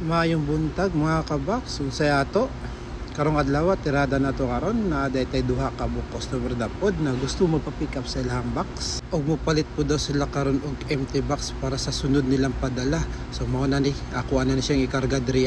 Maayong buntag mga kabaks, unsay ato karong adlaw tirada na to karon na daytay duha ka customer dapod na gusto mo pa-pick up sa ilang box og mopalit po daw sila karon og empty box para sa sunod nilang padala. So mao na ni ako na siyang ikarga diri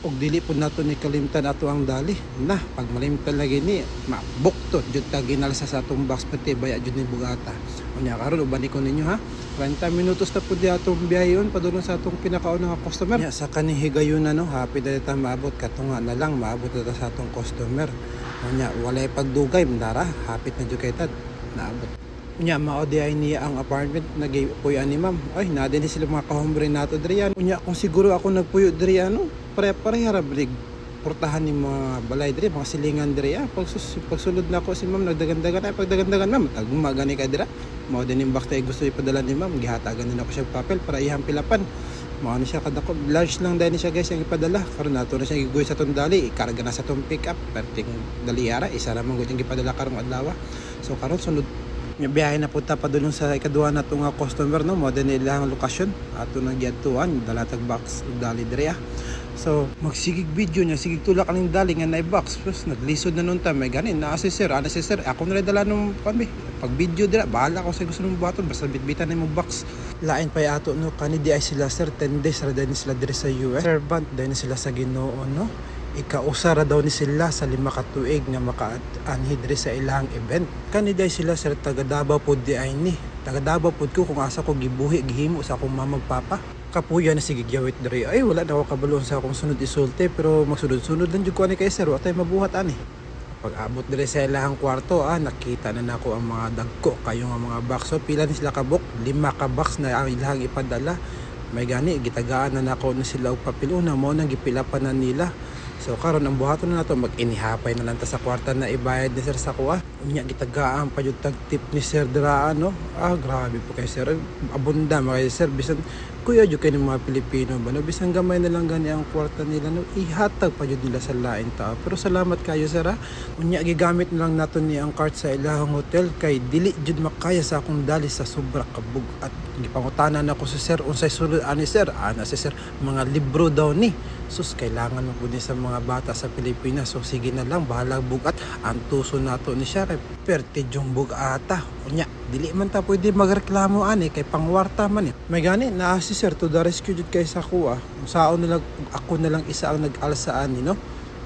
og dili po nato ni kalimtan ato ang dali na pag malimtan lagi ni mabuktot jud ta ginalsa sa atong box pati baya jud ni bugata. Unya karon ubani ko ninyo ha, 30 minutos na po di atong biyayon padulong sa atong pinakaunang customer. Nya sa kaning higayon no, happy dali ta maabot katunga na lang maabot na sa atong customer. Unya walay pagdugay ndara, hapit na jud kay tad naabot. Unya mao di ay niya ang apartment nagipuy ani ma'am. Ay na din sila mga kahombre nato diri. Unya kung siguro ako nagpuyo diri pare-pareha ra brig portahan ni mga balay diri, mga silingan diri. Pagsulod na ako si ma'am nagdagan-dagan ay pagdagan-dagan ma'am tagma gani ka dira. Mao din yung bakta gusto ipadala ni ma'am, gihatagan din ako siya papel para ihang pilapan. Mao ni siya kadako large lang dahil siya guys ang ipadala. Karon nato na siya gigoy sa tong dali, ikarga na sa tong pick up perting daliara isa ra man gud yung ipadala karong adlaw. So karon sunod nya biyahe na punta padulong sa ikaduha na itong customer no, mo din ilang lokasyon ato nang giadtuan dalatag box dali diri. So magsigig video niya, sigig tulak aning dali nga na box plus naglisod na nun ta may ganin na si sir ako na dala nung pambi pag video dira bahala ko sa gusto nung buhaton basta bitbitan na mo box lain pa ato no kani di ay sila sir 10 days ra din sila diri sa US servant din sila sa Ginoo no. Ika-usa ra daw ni sila sa 5 ka tuig nga maka-anhi diri sa ilang event. Kaniday sila sir taga Davao pod di ay ni. Taga Davao pod ko kung asa ko gibuhi gihimo sa akong mamag papa. Kapuya na sige gyawit diri. Ay wala na ako kabalon sa akong sunod isulti pero magsunod-sunod lang jud ko ani kay sir wa tay mabuhat ani. Pag abot diri sa ilang kwarto nakita na nako ang mga dagko kayo nga mga box. So pila ni sila ka book 5 ka box na ang ilang ipadala. May gani gitagaan na nako na sila og papel una mo nang gipilapan na nila. So karon ang buhaton na nato mag-inihapay na lang ta sa kwarta na ibayad ni sir sa kuha. Unya gitagaan pa jud tag tip ni sir dira grabe po kay sir. Abunda kay sir bisan kuya jud kay ng mga Pilipino ba no bisan gamay na lang gani ang kwarta nila no ihatag pa jud nila sa lain ta. Pero salamat kayo sir Unya gigamit na lang nato ni ang card sa ilahang hotel kay dili jud makaya sa akong dali sa sobra kabug at gipangutanan ako sa sir unsay sulod ani sir ana si sir mga libro daw ni sus kailangan mo po din sa mga bata sa Pilipinas. So sige na lang bahala bugat ang tuso nato ni siya kay perte jong bugata. Unya dili man ta pwede magreklamo ani kay pangwarta man may gani na si sir to the rescue jud kay sa kuha saon na lang ako na lang isa ang nag-alsa ani no.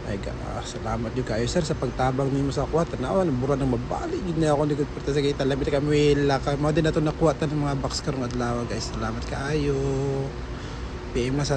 Ay salamat jud kayo sir sa pagtabang nimo sa kuha tanaw bura nang mabali gid na ako nikot perta sa kita labi ka wala ka mo din nato nakuha tan mga box karong adlaw guys. Salamat kaayo. PM na sa